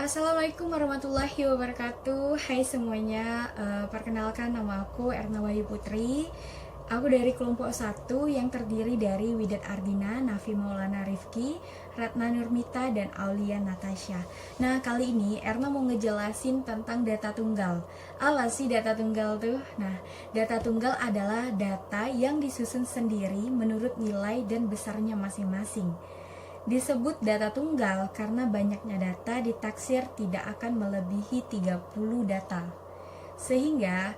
Assalamualaikum warahmatullahi wabarakatuh. Hai semuanya, perkenalkan nama aku Erna Wahyu Putri. Aku dari kelompok 1 yang terdiri dari Widat Ardina, Nafi Maulana Rifki, Ratna Nurmita, dan Aulia Natasha. Nah, kali ini Erna mau ngejelasin tentang data tunggal. Apa sih data tunggal tuh? Nah, data tunggal adalah data yang disusun sendiri menurut nilai dan besarnya masing-masing. Disebut data tunggal karena banyaknya data ditaksir tidak akan melebihi 30 data. Sehingga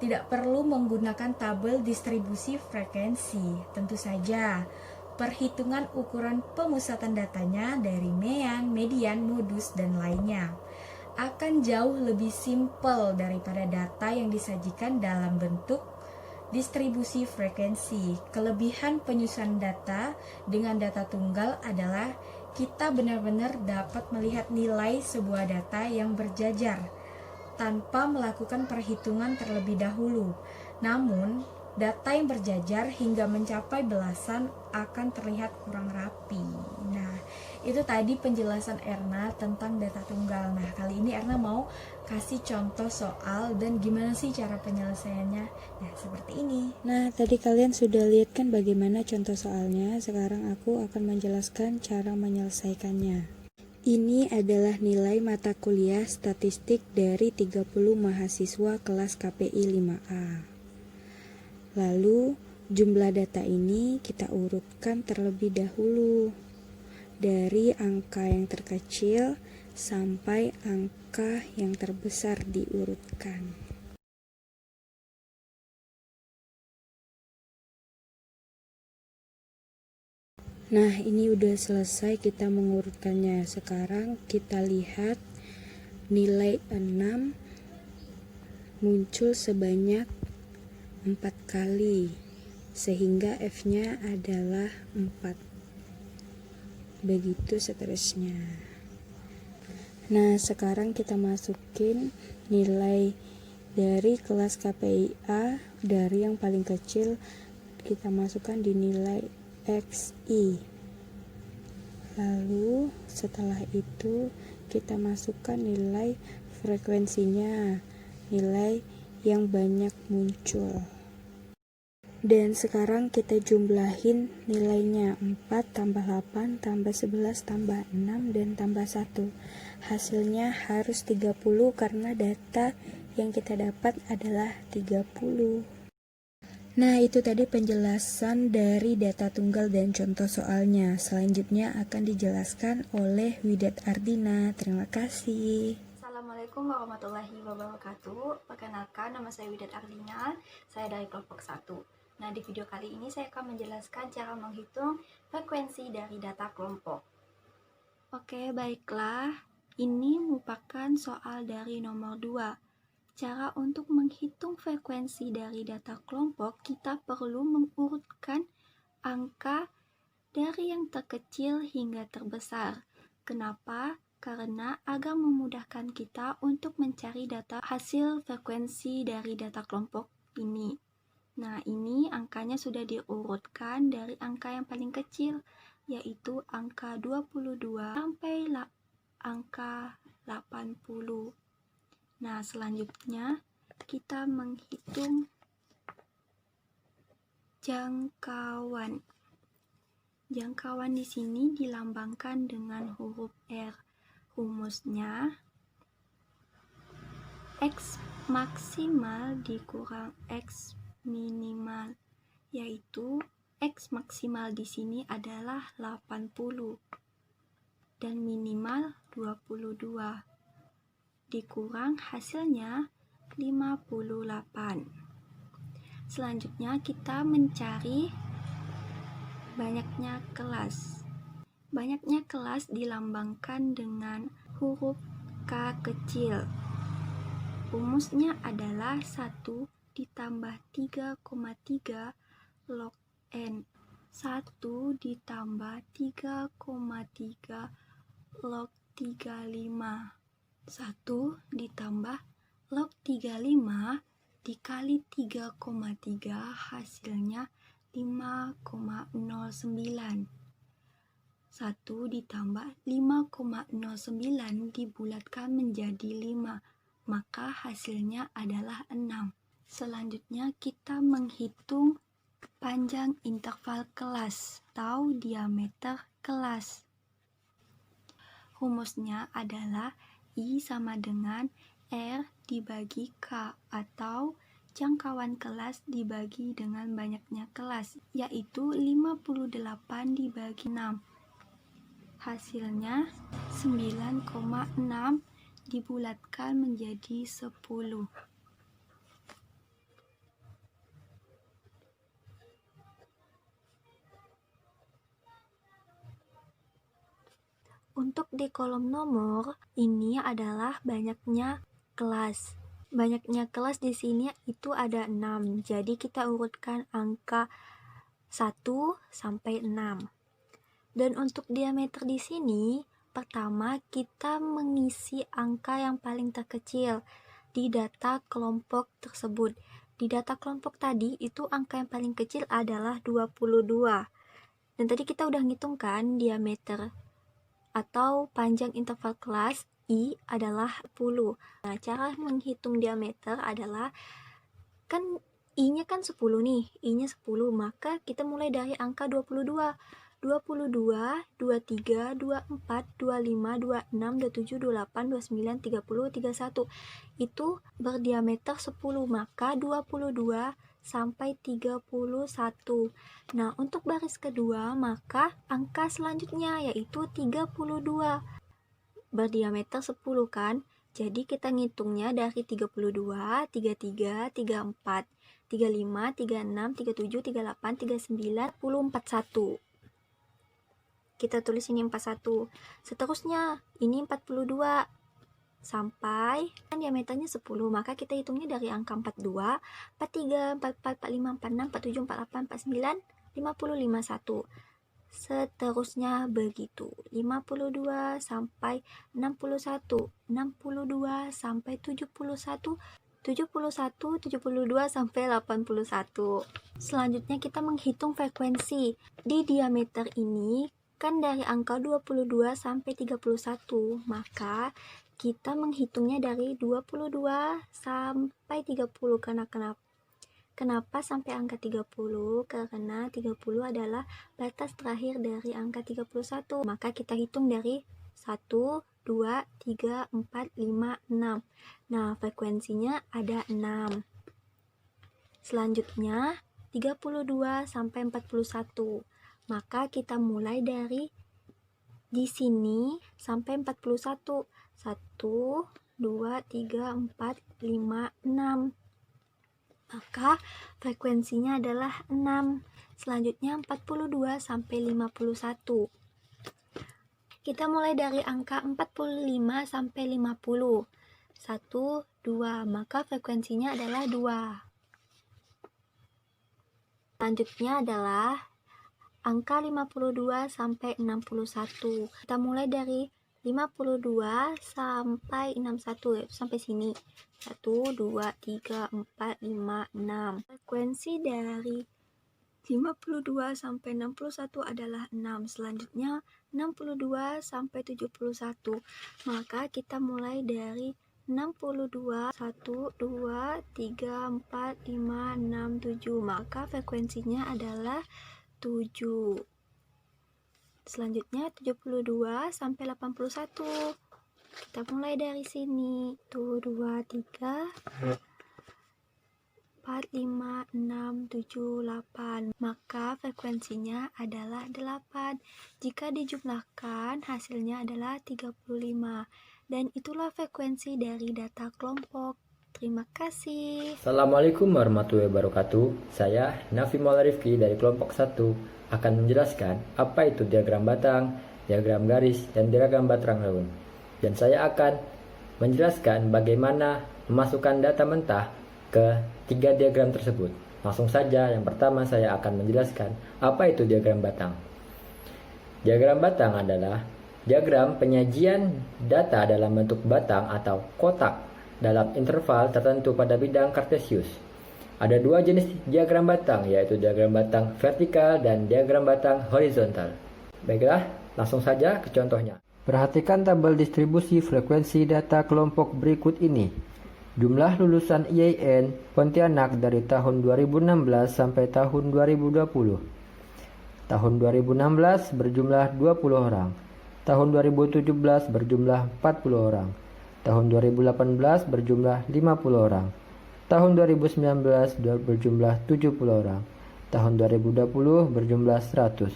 tidak perlu menggunakan tabel distribusi frekuensi. Tentu saja, perhitungan ukuran pemusatan datanya dari mean, median, modus, dan lainnya akan jauh lebih simpel daripada data yang disajikan dalam bentuk distribusi frekuensi. Kelebihan penyusunan data dengan data tunggal adalah kita benar-benar dapat melihat nilai sebuah data yang berjajar tanpa melakukan perhitungan terlebih dahulu. Namun, data yang berjajar hingga mencapai belasan akan terlihat kurang rapi. Nah, itu tadi penjelasan Erna tentang data tunggal. Nah, kali ini Erna mau kasih contoh soal dan gimana sih cara penyelesaiannya. Nah, seperti ini. Nah, tadi kalian sudah lihat kan bagaimana contoh soalnya. Sekarang aku akan menjelaskan cara menyelesaikannya. Ini adalah nilai mata kuliah statistik dari 30 mahasiswa kelas KPI 5A. Lalu, jumlah data ini kita urutkan terlebih dahulu. Dari angka yang terkecil sampai angka yang terbesar diurutkan. Nah, ini udah selesai kita mengurutkannya. Sekarang kita lihat nilai 6 muncul sebanyak 4 kali, sehingga F-nya adalah 4. Begitu seterusnya. Nah, sekarang kita masukin nilai dari kelas KPI A, dari yang paling kecil kita masukkan di nilai XI. Lalu setelah itu kita masukkan nilai frekuensinya, nilai yang banyak muncul. Dan sekarang kita jumlahin nilainya 4 tambah 8 tambah 11 tambah 6 dan tambah 1. Hasilnya harus 30 karena data yang kita dapat adalah 30. Nah, itu tadi penjelasan dari data tunggal dan contoh soalnya. Selanjutnya akan dijelaskan oleh Widat Ardina. Terima kasih. Assalamualaikum warahmatullahi wabarakatuh. Perkenalkan, nama saya Widat Ardina. Saya dari kelompok 1. Nah, di video kali ini saya akan menjelaskan cara menghitung frekuensi dari data kelompok. Oke, baiklah. Ini merupakan soal dari nomor 2. Cara untuk menghitung frekuensi dari data kelompok, kita perlu mengurutkan angka dari yang terkecil hingga terbesar. Kenapa? Karena agar memudahkan kita untuk mencari data hasil frekuensi dari data kelompok ini. Nah, ini angkanya sudah diurutkan dari angka yang paling kecil, yaitu angka 22 sampai angka 80. Nah, selanjutnya kita menghitung jangkauan. Jangkauan di sini dilambangkan dengan huruf R. Rumusnya X maksimal dikurang X minimal, yaitu X maksimal di sini adalah 80 dan minimal 22 dikurang hasilnya 58. Selanjutnya kita mencari banyaknya kelas. Banyaknya kelas dilambangkan dengan huruf K kecil. Rumusnya adalah 1 ditambah 3,3 log N. 1 ditambah 3,3 log 35. 1 ditambah log 35 dikali 3,3 hasilnya 5,09. 1 ditambah 5,09 dibulatkan menjadi 5, maka hasilnya adalah 6. Selanjutnya kita menghitung panjang interval kelas atau diameter kelas. Rumusnya adalah I sama dengan R dibagi K atau jangkauan kelas dibagi dengan banyaknya kelas, yaitu 58 dibagi 6. Hasilnya 9,6 dibulatkan menjadi 10. Untuk di kolom nomor, ini adalah banyaknya kelas. Banyaknya kelas di sini itu ada 6. Jadi kita urutkan angka 1 sampai 6. Dan untuk diameter di sini, pertama kita mengisi angka yang paling terkecil di data kelompok tersebut. Di data kelompok tadi itu angka yang paling kecil adalah 22. Dan tadi kita udah ngitung kan diameter atau panjang interval kelas I adalah 10. Nah, cara menghitung diameter adalah kan I-nya kan 10 nih, I-nya 10, maka kita mulai dari angka 22. 22, 23, 24, 25, 26, 27, 28, 29, 30, 31. Itu berdiameter 10, maka 22 sampai 31. Nah, untuk baris kedua, maka angka selanjutnya yaitu 32. Berdiameter 10 kan? Jadi kita ngitungnya dari 32, 33, 34, 35, 36, 37, 38, 39, 41. Kita tulis ini 41. Seterusnya, ini 42. Sampai kan diameternya 10, maka kita hitungnya dari angka 42, 43, 44, 45, 46, 47, 48, 49, 50, 51. Seterusnya begitu, 52 sampai 61, 62 sampai 71, 71, 72 sampai 81. Selanjutnya kita menghitung frekuensi. Di diameter ini kan dari angka 22 sampai 31, maka kita menghitungnya dari 22 sampai 30. Kenapa sampai angka 30? Karena 30 adalah batas terakhir dari angka 31. Maka kita hitung dari 1, 2, 3, 4, 5, 6. Nah, frekuensinya ada 6. Selanjutnya 32 sampai 41. Maka kita mulai dari di sini sampai 41. 1, 2, 3, 4, 5, 6. Maka frekuensinya adalah 6. Selanjutnya 42 sampai 51. Kita mulai dari angka 45 sampai 50. 1, 2. Maka frekuensinya adalah 2. Selanjutnya adalah angka 52 sampai 61. Kita mulai dari 52 sampai 61, sampai sini. 1, 2, 3, 4, 5, 6. Frekuensi dari 52 sampai 61 adalah 6. Selanjutnya 62 sampai 71. Maka kita mulai dari 62, 1, 2, 3, 4, 5, 6, 7. Maka frekuensinya adalah 7. Selanjutnya 72 sampai 81. Kita mulai dari sini. 1, 2, 3, 4, 5, 6, 7, 8. Maka frekuensinya adalah 8. Jika dijumlahkan hasilnya adalah 35. Dan itulah frekuensi dari data kelompok. Terima kasih. Assalamualaikum warahmatullahi wabarakatuh. Saya Nafi Maulana Rifki dari kelompok 1 akan menjelaskan apa itu diagram batang, diagram garis, dan diagram batang daun. Dan saya akan menjelaskan bagaimana memasukkan data mentah ke 3 diagram tersebut. Langsung saja, yang pertama saya akan menjelaskan apa itu diagram batang. Diagram batang adalah diagram penyajian data dalam bentuk batang atau kotak dalam interval tertentu pada bidang kartesius. Ada 2 jenis diagram batang, yaitu diagram batang vertikal dan diagram batang horizontal. Baiklah, Langsung saja ke contohnya. Perhatikan tabel distribusi frekuensi data kelompok berikut ini. Jumlah lulusan IAIN Pontianak dari tahun 2016 sampai tahun 2020. Tahun 2016 berjumlah 20 orang. Tahun 2017 berjumlah 40 orang. Tahun 2018 berjumlah 50 orang. Tahun 2019 berjumlah 70 orang. Tahun 2020 berjumlah 100.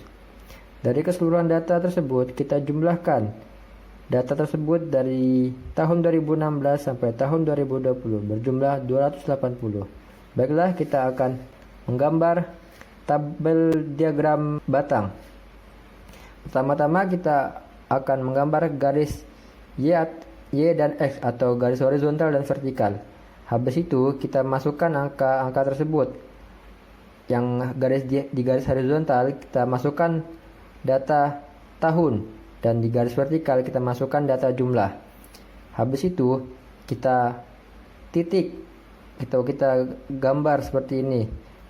Dari keseluruhan data tersebut kita jumlahkan. Data tersebut dari tahun 2016 sampai tahun 2020 berjumlah 280. Baiklah, kita akan menggambar tabel diagram batang. Pertama-tama kita akan menggambar garis Y dan X atau garis horizontal dan vertikal. Habis itu kita masukkan angka-angka tersebut. Yang di garis horizontal kita masukkan data tahun dan di garis vertikal kita masukkan data jumlah. Habis itu kita titik kita gambar seperti ini.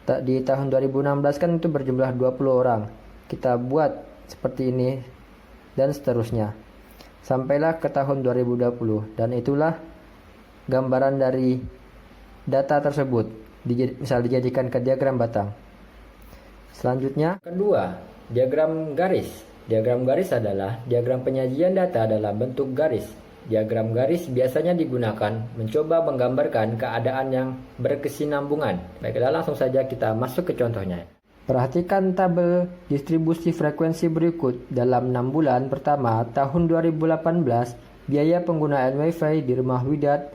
Di tahun 2016 kan itu berjumlah 20 orang. Kita buat seperti ini dan seterusnya. Sampailah ke tahun 2020 dan itulah gambaran dari data tersebut. Misal dijadikan ke diagram batang. Selanjutnya, kedua, diagram garis. Diagram garis adalah diagram penyajian data dalam bentuk garis. Diagram garis biasanya digunakan mencoba menggambarkan keadaan yang berkesinambungan. Baiklah, langsung saja kita masuk ke contohnya. Perhatikan tabel distribusi frekuensi berikut. Dalam 6 bulan pertama tahun 2018, biaya penggunaan WiFi di rumah Widat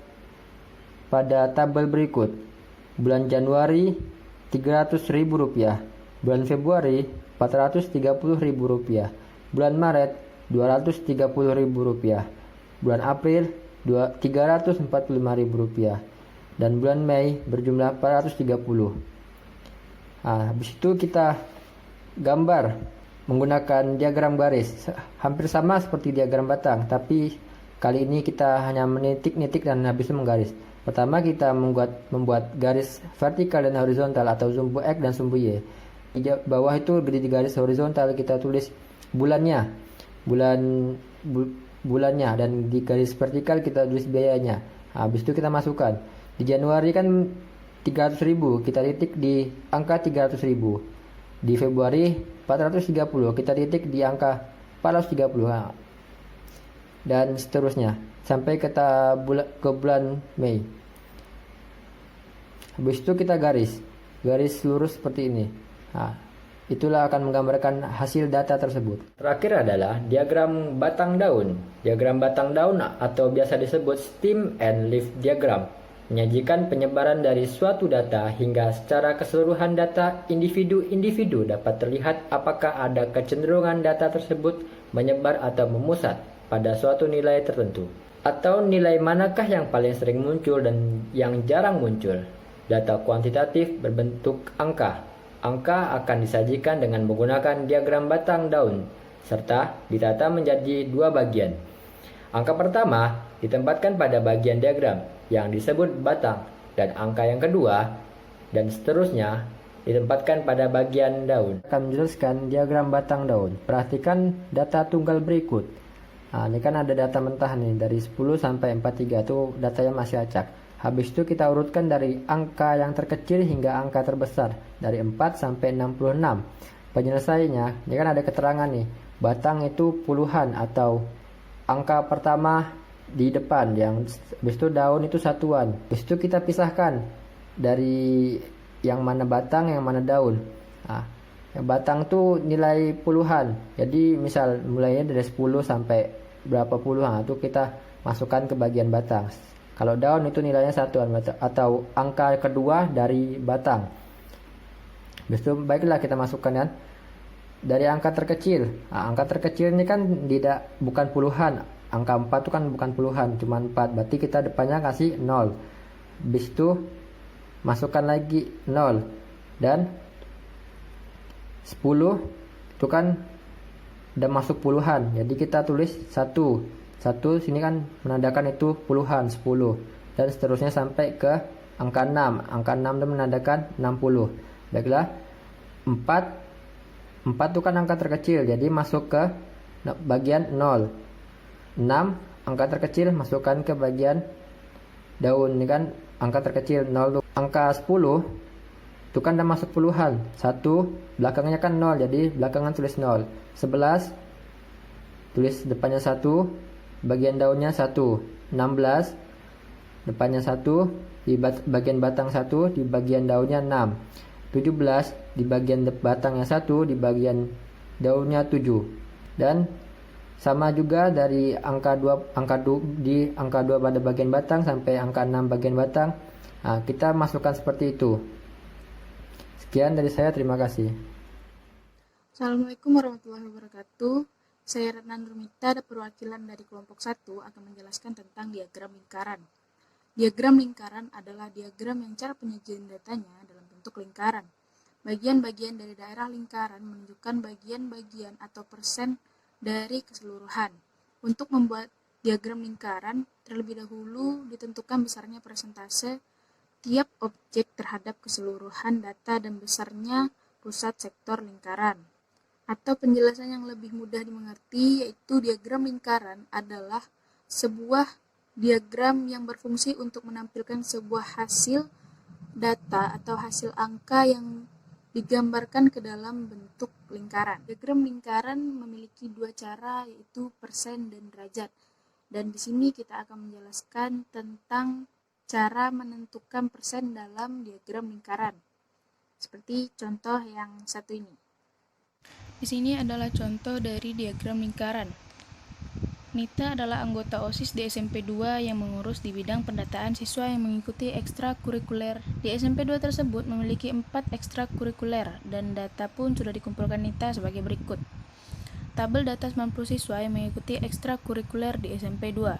pada tabel berikut. Bulan Januari Rp300.000, bulan Februari Rp430.000, bulan Maret Rp230.000, bulan April Rp345.000, dan bulan Mei berjumlah Rp430. Habis itu kita gambar menggunakan diagram garis. Hampir sama seperti diagram batang, tapi kali ini kita hanya menitik-nitik dan habis itu menggaris. Pertama kita membuat garis vertikal dan horizontal atau sumbu X dan sumbu Y. Di bawah itu di garis horizontal kita tulis bulannya, bulannya, dan di garis vertikal kita tulis biayanya. Habis itu kita masukkan. Di Januari kan 300.000, kita titik di angka 300.000. Di Februari 430, kita titik di angka 430. Dan seterusnya sampai ke bulan Mei. Habis itu kita garis lurus seperti ini. Itulah akan menggambarkan hasil data tersebut. Terakhir adalah diagram batang daun. Diagram batang daun atau biasa disebut stem and leaf diagram menyajikan penyebaran dari suatu data hingga secara keseluruhan data individu-individu dapat terlihat apakah ada kecenderungan data tersebut menyebar atau memusat pada suatu nilai tertentu, atau nilai manakah yang paling sering muncul dan yang jarang muncul. Data kuantitatif berbentuk angka. Angka akan disajikan dengan menggunakan diagram batang daun serta ditata menjadi dua bagian. Angka pertama ditempatkan pada bagian diagram yang disebut batang, dan angka yang kedua dan seterusnya ditempatkan pada bagian daun. Akan menjelaskan diagram batang daun. Perhatikan data tunggal berikut. Ini kan ada data mentah nih dari 10 sampai 43, itu datanya masih acak. Habis itu kita urutkan dari angka yang terkecil hingga angka terbesar dari 4 sampai 66. Penyelesaiannya, ini kan ada keterangan nih. Batang itu puluhan atau angka pertama di depan, yang habis itu daun itu satuan. Habis itu kita pisahkan dari yang mana batang, yang mana daun. Yang batang tuh nilai puluhan. Jadi misal mulainya dari 10 sampai berapa puluh, itu kita masukkan ke bagian batang. Kalau daun itu nilainya satuan atau angka kedua dari batang. Habis itu baiklah kita masukkan kan dari angka terkecil. Angka terkecil ini kan bukan puluhan. Angka 4 itu kan bukan puluhan, cuma 4. Berarti kita depannya kasih 0. Habis itu masukkan lagi 0. Dan 10 itu kan udah masuk puluhan. Jadi kita tulis 1. 1 sini kan menandakan itu puluhan, 10. Dan seterusnya sampai ke angka 6. Angka 6 itu menandakan 60. Baiklah. 4 itu kan angka terkecil. Jadi masuk ke bagian 0. 6, angka terkecil masukkan ke bagian daun. Ini kan angka terkecil 0. Angka 10 itu kan udah masuk puluhan. 1 belakangnya kan 0, jadi belakangan tulis 0. 11 tulis depannya 1, bagian daunnya 1. 16 depannya 1, di bagian batang 1, di bagian daunnya 6. 17 di bagian batangnya 1, di bagian daunnya 7. Dan sama juga dari angka 2 pada bagian batang sampai angka 6 bagian batang. Nah, kita masukkan seperti itu. Sekian dari saya, terima kasih. Assalamualaikum warahmatullahi wabarakatuh. Saya Retna Nurmita, perwakilan dari kelompok 1 akan menjelaskan tentang diagram lingkaran. Diagram lingkaran adalah diagram yang cara penyajian datanya dalam bentuk lingkaran. Bagian-bagian dari daerah lingkaran menunjukkan bagian-bagian atau persen dari keseluruhan. Untuk membuat diagram lingkaran, terlebih dahulu ditentukan besarnya persentase tiap objek terhadap keseluruhan data dan besarnya pusat sektor lingkaran. Atau penjelasan yang lebih mudah dimengerti, yaitu diagram lingkaran adalah sebuah diagram yang berfungsi untuk menampilkan sebuah hasil data atau hasil angka yang digambarkan ke dalam bentuk lingkaran. Diagram lingkaran memiliki dua cara, yaitu persen dan derajat. Dan di sini kita akan menjelaskan tentang cara menentukan persen dalam diagram lingkaran. Seperti contoh yang satu ini. Di sini adalah contoh dari diagram lingkaran. Nita adalah anggota OSIS di SMP 2 yang mengurus di bidang pendataan siswa yang mengikuti ekstrakurikuler. Di SMP 2 tersebut memiliki 4 ekstrakurikuler dan data pun sudah dikumpulkan Nita sebagai berikut. Tabel data 90 siswa yang mengikuti ekstrakurikuler di SMP 2.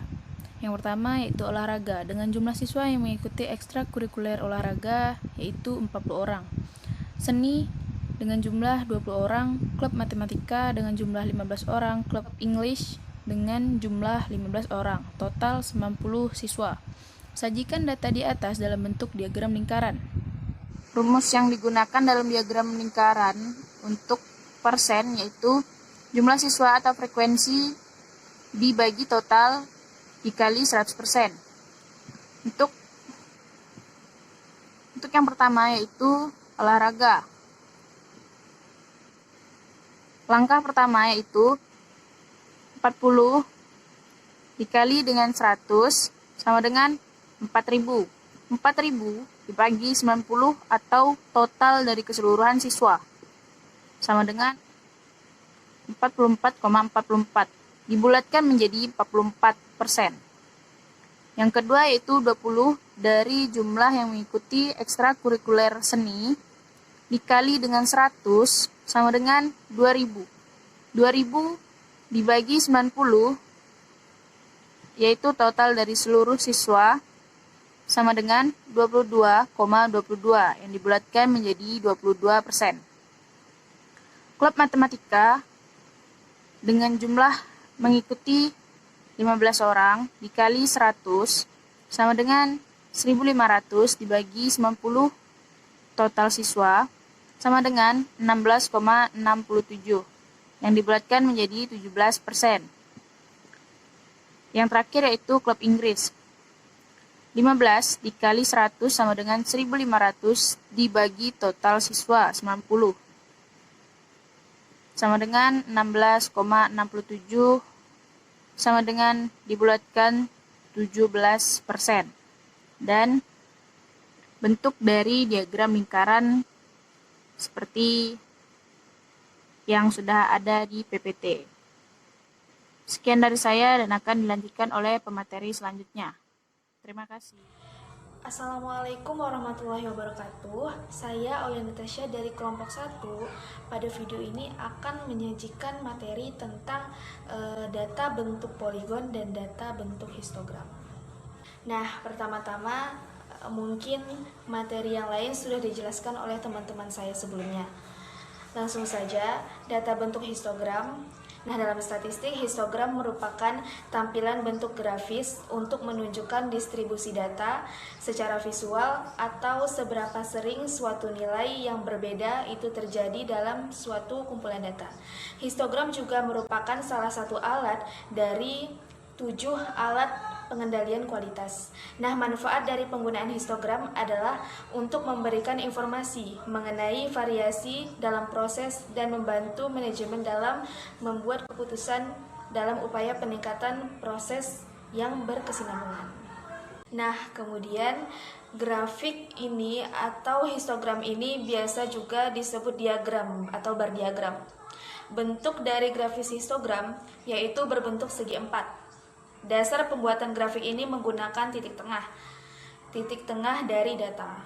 Yang pertama yaitu olahraga, dengan jumlah siswa yang mengikuti ekstrakurikuler olahraga yaitu 40 orang. Seni dengan jumlah 20 orang, klub matematika dengan jumlah 15 orang, klub English dengan jumlah 15 orang, total 90 siswa. Sajikan data di atas dalam bentuk diagram lingkaran. Rumus yang digunakan dalam diagram lingkaran untuk persen yaitu jumlah siswa atau frekuensi dibagi total dikali 100%. Untuk yang pertama yaitu olahraga. Langkah pertama yaitu 40 dikali dengan 100 sama dengan 4000. 4000 dibagi 90 atau total dari keseluruhan siswa sama dengan 44,44. Dibulatkan menjadi 44%. Yang kedua yaitu 20 dari jumlah yang mengikuti ekstrakurikuler seni dikali dengan 100 sama dengan 2000. 2000 dibagi 90 yaitu total dari seluruh siswa sama dengan 22,22 yang dibulatkan menjadi 22%. Klub matematika dengan jumlah mengikuti 15 orang dikali 100 sama dengan 1500 dibagi 90 total siswa sama dengan 16,67 yang dibulatkan menjadi 17%. Yang terakhir yaitu klub Inggris. 15 dikali 100 sama dengan 1500 dibagi total siswa 90 sama dengan 16,67 sama dengan dibulatkan 17%. Dan bentuk dari diagram lingkaran seperti yang sudah ada di PPT. Sekian dari saya dan akan dilanjutkan oleh pemateri selanjutnya. Terima kasih. Assalamualaikum warahmatullahi wabarakatuh. Saya Aulia Natasha dari kelompok 1. Pada video ini akan menyajikan materi tentang data bentuk poligon dan data bentuk histogram. Nah, pertama-tama mungkin materi yang lain sudah dijelaskan oleh teman-teman saya sebelumnya. Langsung saja, data bentuk histogram Nah, dalam statistik, histogram merupakan tampilan bentuk grafis untuk menunjukkan distribusi data secara visual atau seberapa sering suatu nilai yang berbeda itu terjadi dalam suatu kumpulan data. Histogram juga merupakan salah satu alat dari 7 alat pengendalian kualitas. Nah, manfaat dari penggunaan histogram adalah untuk memberikan informasi mengenai variasi dalam proses dan membantu manajemen dalam membuat keputusan dalam upaya peningkatan proses yang berkesinambungan. Nah, kemudian grafik ini atau histogram ini biasa juga disebut diagram atau bar diagram. Bentuk dari grafis histogram yaitu berbentuk segi empat. Dasar pembuatan grafik ini menggunakan titik tengah dari data.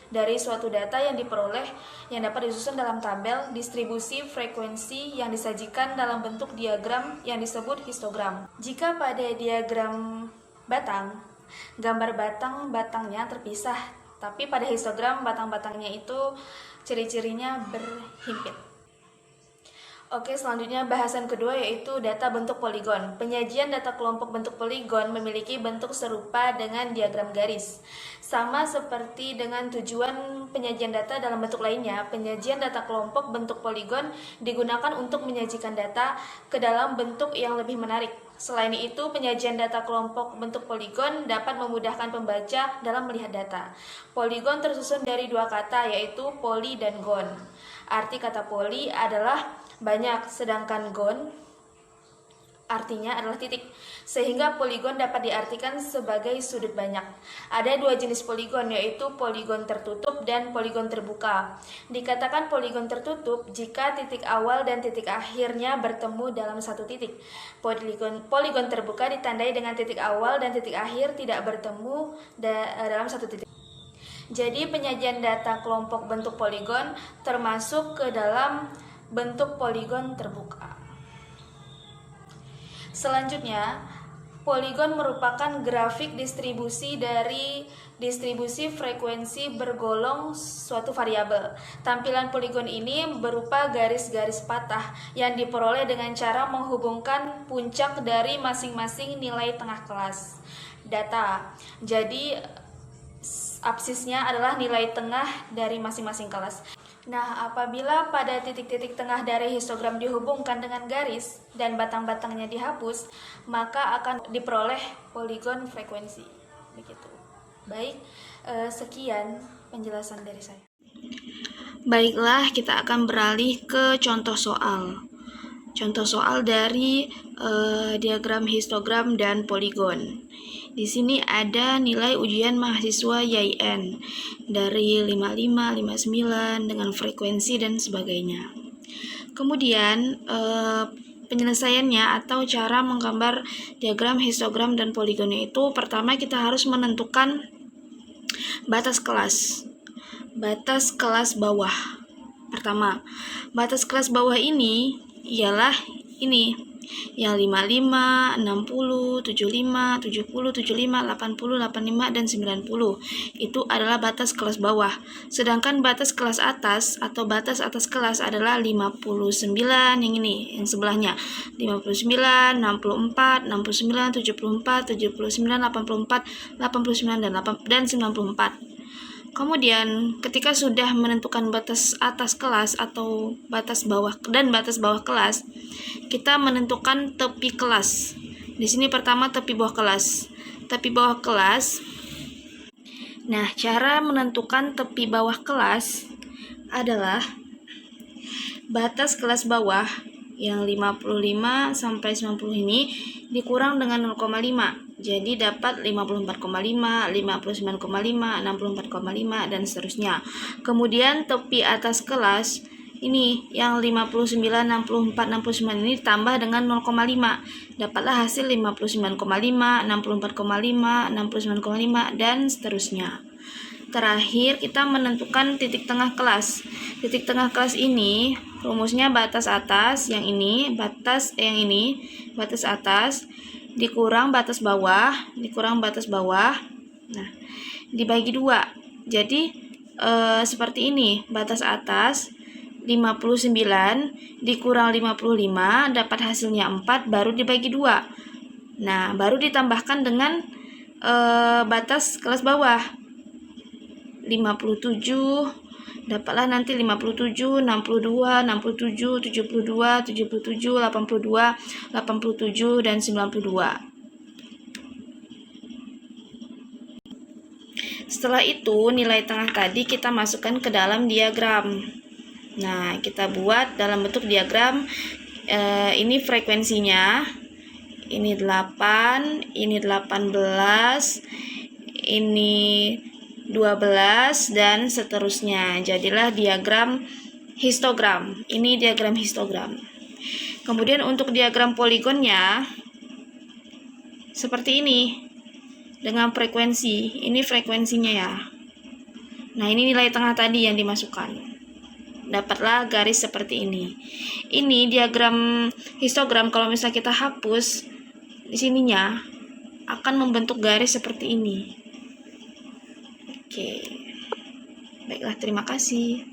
Dari suatu data yang diperoleh yang dapat disusun dalam tabel distribusi frekuensi yang disajikan dalam bentuk diagram yang disebut histogram. Jika pada diagram batang, gambar batang-batangnya terpisah, tapi pada histogram batang-batangnya itu ciri-cirinya berhimpit. Oke, selanjutnya bahasan kedua yaitu data bentuk poligon. Penyajian data kelompok bentuk poligon memiliki bentuk serupa dengan diagram garis. Sama seperti dengan tujuan penyajian data dalam bentuk lainnya, penyajian data kelompok bentuk poligon digunakan untuk menyajikan data ke dalam bentuk yang lebih menarik. Selain itu, penyajian data kelompok bentuk poligon dapat memudahkan pembaca dalam melihat data. Poligon tersusun dari dua kata yaitu poly dan gon. Arti kata poly adalah banyak, sedangkan gon artinya adalah titik, sehingga poligon dapat diartikan sebagai sudut banyak. Ada dua jenis poligon, yaitu poligon tertutup dan poligon terbuka. Dikatakan poligon tertutup jika titik awal dan titik akhirnya bertemu dalam satu titik. Poligon terbuka ditandai dengan titik awal dan titik akhir tidak bertemu dalam satu titik. Jadi penyajian data kelompok bentuk poligon termasuk ke dalam bentuk poligon terbuka. Selanjutnya, poligon merupakan grafik distribusi dari distribusi frekuensi bergolong suatu variabel. Tampilan poligon ini berupa garis-garis patah yang diperoleh dengan cara menghubungkan puncak dari masing-masing nilai tengah kelas data. Jadi, absisnya adalah nilai tengah dari masing-masing kelas. Nah, apabila pada titik-titik tengah dari histogram dihubungkan dengan garis dan batang-batangnya dihapus, maka akan diperoleh poligon frekuensi. Begitu. Baik, sekian penjelasan dari saya. Baiklah, kita akan beralih ke contoh soal. Contoh soal dari diagram histogram dan poligon. Di sini ada nilai ujian mahasiswa YIN dari 55, 59 dengan frekuensi dan sebagainya. Kemudian penyelesaiannya atau cara menggambar diagram histogram dan poligonnya itu pertama kita harus menentukan batas kelas. Batas kelas bawah. Pertama, batas kelas bawah ini ialah ini yang 55, 60, 75, 70, 75, 80, 85, dan 90. Itu adalah batas kelas bawah. Sedangkan batas kelas atas atau batas atas kelas adalah 59 yang ini, yang sebelahnya. 59, 64, 69, 74, 79, 84, 89, dan 94. Kemudian, ketika sudah menentukan batas atas kelas atau batas bawah dan batas bawah kelas, kita menentukan tepi kelas. Di sini pertama tepi bawah kelas. Tepi bawah kelas. Nah, cara menentukan tepi bawah kelas adalah batas kelas bawah yang 55 sampai 90 ini dikurang dengan 0,5. Jadi dapat 54,5, 59,5, 64,5 dan seterusnya. Kemudian tepi atas kelas ini yang 59, 64, 69 ini ditambah dengan 0,5. Dapatlah hasil 59,5, 64,5, 69,5 dan seterusnya. Terakhir kita menentukan titik tengah kelas. Titik tengah kelas ini rumusnya batas atas yang ini, batas atas dikurang batas bawah, Nah, dibagi 2. Jadi seperti ini, batas atas 59 dikurang 55 dapat hasilnya 4, baru dibagi 2. Nah, baru ditambahkan dengan batas kelas bawah. 57 dapatlah nanti 57, 62, 67, 72, 77, 82, 87 dan 92. Setelah itu, nilai tengah tadi kita masukkan ke dalam diagram. Nah, kita buat dalam bentuk diagram. Ini frekuensinya. Ini 8, ini 18, ini 12, dan seterusnya. Jadilah diagram histogram. Ini diagram histogram. Kemudian untuk diagram poligonnya, seperti ini. Dengan frekuensi. Ini frekuensinya ya. Nah, ini nilai tengah tadi yang dimasukkan. Dapatlah garis seperti ini. Ini diagram histogram, kalau misalnya kita hapus di sininya akan membentuk garis seperti ini. Oke. Baiklah, terima kasih.